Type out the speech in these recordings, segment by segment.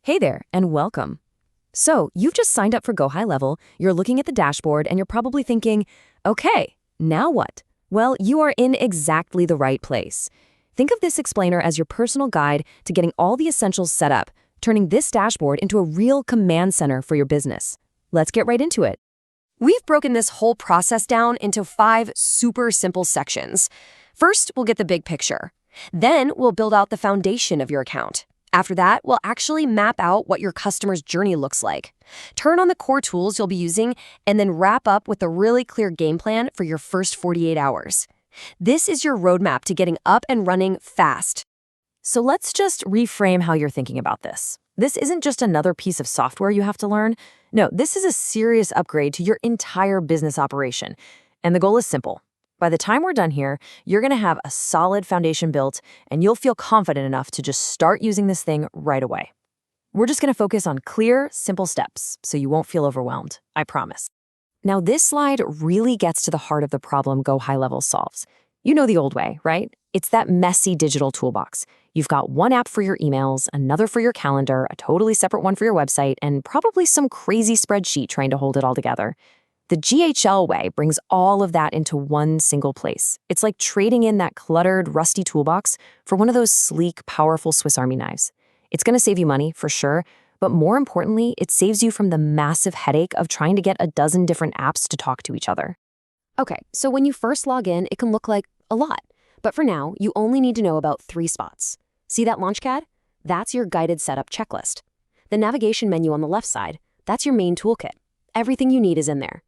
Hey there, and welcome. So, you've just signed up for Go High Level, you're looking at the dashboard, and you're probably thinking, okay, now what? Well, you are in exactly the right place. Think of this explainer as your personal guide to getting all the essentials set up, turning this dashboard into a real command center for your business. Let's get right into it. We've broken this whole process down into 5 super simple sections. First, we'll get the big picture. Then, we'll build out the foundation of your account. After that, we'll actually map out what your customer's journey looks like. Turn on the core tools you'll be using, and then wrap up with a really clear game plan for your first 48 hours. This is your roadmap to getting up and running fast. So let's just reframe how you're thinking about this. This isn't just another piece of software you have to learn. No, this is a serious upgrade to your entire business operation. And the goal is simple. By the time we're done here, you're going to have a solid foundation built, and you'll feel confident enough to just start using this thing right away. We're just going to focus on clear, simple steps, so you won't feel overwhelmed, I promise. Now, this slide really gets to the heart of the problem Go High Level solves. You know the old way, right? It's that messy digital toolbox. You've got one app for your emails, another for your calendar, a totally separate one for your website, and probably some crazy spreadsheet trying to hold it all together. The GHL way brings all of that into one single place. It's like trading in that cluttered, rusty toolbox for one of those sleek, powerful Swiss Army knives. It's going to save you money, for sure, but more importantly, it saves you from the massive headache of trying to get a dozen different apps to talk to each other. Okay, so when you first log in, it can look like a lot. But for now, you only need to know about 3 spots. See that Launchpad? That's your guided setup checklist. The navigation menu on the left side, that's your main toolkit. Everything you need is in there.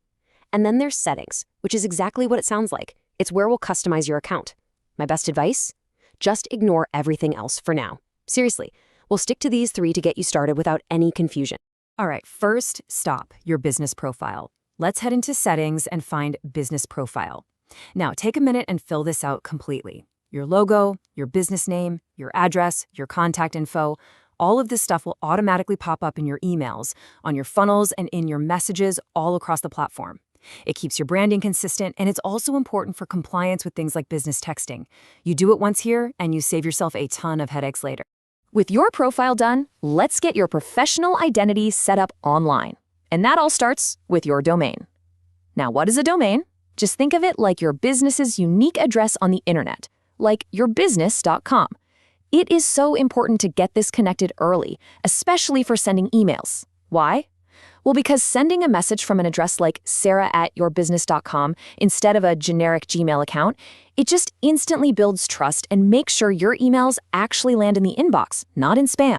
And then there's settings, which is exactly what it sounds like. It's where we'll customize your account. My best advice? Just ignore everything else for now. Seriously, we'll stick to these 3 to get you started without any confusion. All right, first stop, your business profile. Let's head into settings and find business profile. Now, take a minute and fill this out completely. Your logo, your business name, your address, your contact info, all of this stuff will automatically pop up in your emails, on your funnels, and in your messages all across the platform. It keeps your branding consistent, and it's also important for compliance with things like business texting. You do it once here, and you save yourself a ton of headaches later. With your profile done, let's get your professional identity set up online. And that all starts with your domain. Now, what is a domain? Just think of it like your business's unique address on the internet, like yourbusiness.com. It is so important to get this connected early, especially for sending emails. Why? Well, because sending a message from an address like sarah@yourbusiness.com instead of a generic Gmail account, it just instantly builds trust and makes sure your emails actually land in the inbox, not in spam.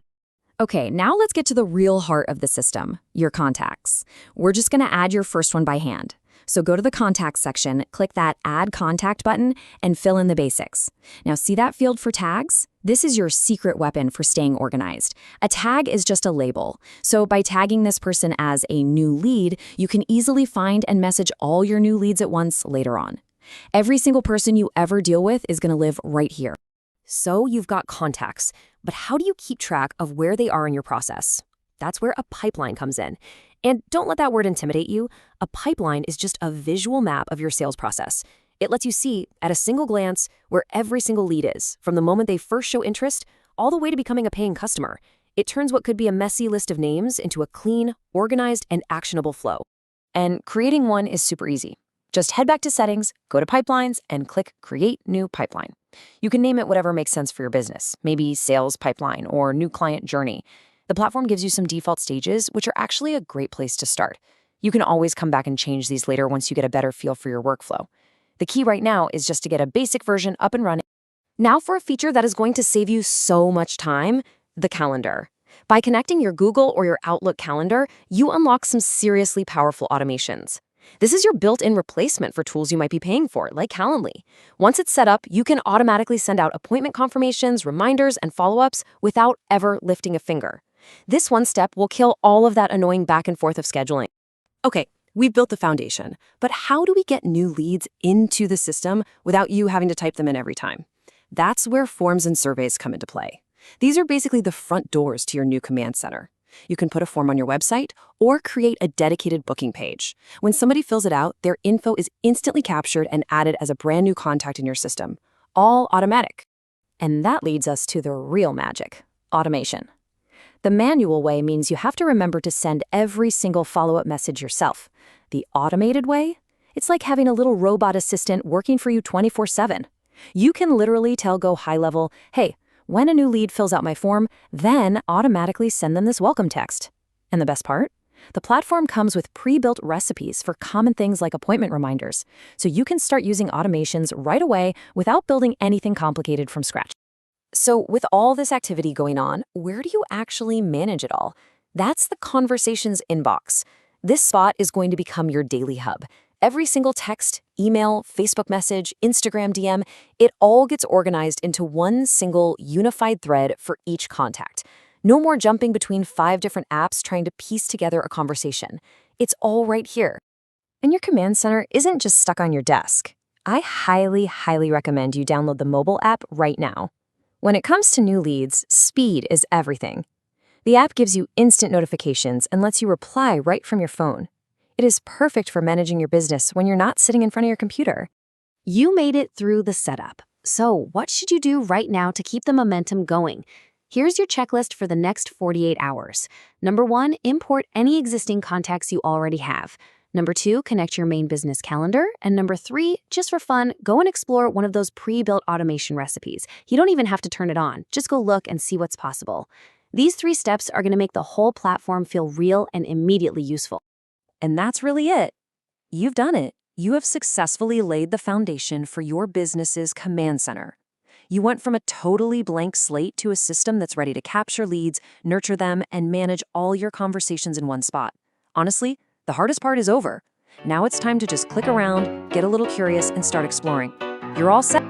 Okay, now let's get to the real heart of the system, your contacts. We're just going to add your first one by hand. So go to the Contacts section, click that Add Contact button, and fill in the basics. Now see that field for tags? This is your secret weapon for staying organized. A tag is just a label. So by tagging this person as a new lead, you can easily find and message all your new leads at once later on. Every single person you ever deal with is going to live right here. So you've got contacts, but how do you keep track of where they are in your process? That's where a pipeline comes in. And don't let that word intimidate you. A pipeline is just a visual map of your sales process. It lets you see, at a single glance, where every single lead is, from the moment they first show interest, all the way to becoming a paying customer. It turns what could be a messy list of names into a clean, organized, and actionable flow. And creating one is super easy. Just head back to Settings, go to Pipelines, and click Create New Pipeline. You can name it whatever makes sense for your business, maybe Sales Pipeline or New Client Journey. The platform gives you some default stages, which are actually a great place to start. You can always come back and change these later once you get a better feel for your workflow. The key right now is just to get a basic version up and running. Now for a feature that is going to save you so much time, the calendar. By connecting your Google or your Outlook calendar, you unlock some seriously powerful automations. This is your built-in replacement for tools you might be paying for, like Calendly. Once it's set up, you can automatically send out appointment confirmations, reminders, and follow-ups without ever lifting a finger. This one step will kill all of that annoying back and forth of scheduling. Okay, we've built the foundation, but how do we get new leads into the system without you having to type them in every time? That's where forms and surveys come into play. These are basically the front doors to your new command center. You can put a form on your website or create a dedicated booking page. When somebody fills it out, their info is instantly captured and added as a brand new contact in your system, all automatic. And that leads us to the real magic, automation. The manual way means you have to remember to send every single follow-up message yourself. The automated way? It's like having a little robot assistant working for you 24/7. You can literally tell Go High Level, hey, when a new lead fills out my form, then automatically send them this welcome text. And the best part? The platform comes with pre-built recipes for common things like appointment reminders, so you can start using automations right away without building anything complicated from scratch. So with all this activity going on, where do you actually manage it all? That's the conversations inbox. This spot is going to become your daily hub. Every single text, email, Facebook message, Instagram DM, it all gets organized into one single unified thread for each contact. No more jumping between 5 different apps trying to piece together a conversation. It's all right here. And your command center isn't just stuck on your desk. I highly, highly recommend you download the mobile app right now. When it comes to new leads, speed is everything. The app gives you instant notifications and lets you reply right from your phone. It is perfect for managing your business when you're not sitting in front of your computer. You made it through the setup. So what should you do right now to keep the momentum going? Here's your checklist for the next 48 hours. Number 1, import any existing contacts you already have. Number 2, connect your main business calendar. And number 3, just for fun, go and explore one of those pre-built automation recipes. You don't even have to turn it on. Just go look and see what's possible. These 3 steps are going to make the whole platform feel real and immediately useful. And that's really it. You've done it. You have successfully laid the foundation for your business's command center. You went from a totally blank slate to a system that's ready to capture leads, nurture them, and manage all your conversations in one spot. Honestly, the hardest part is over. Now it's time to just click around, get a little curious, and start exploring. You're all set.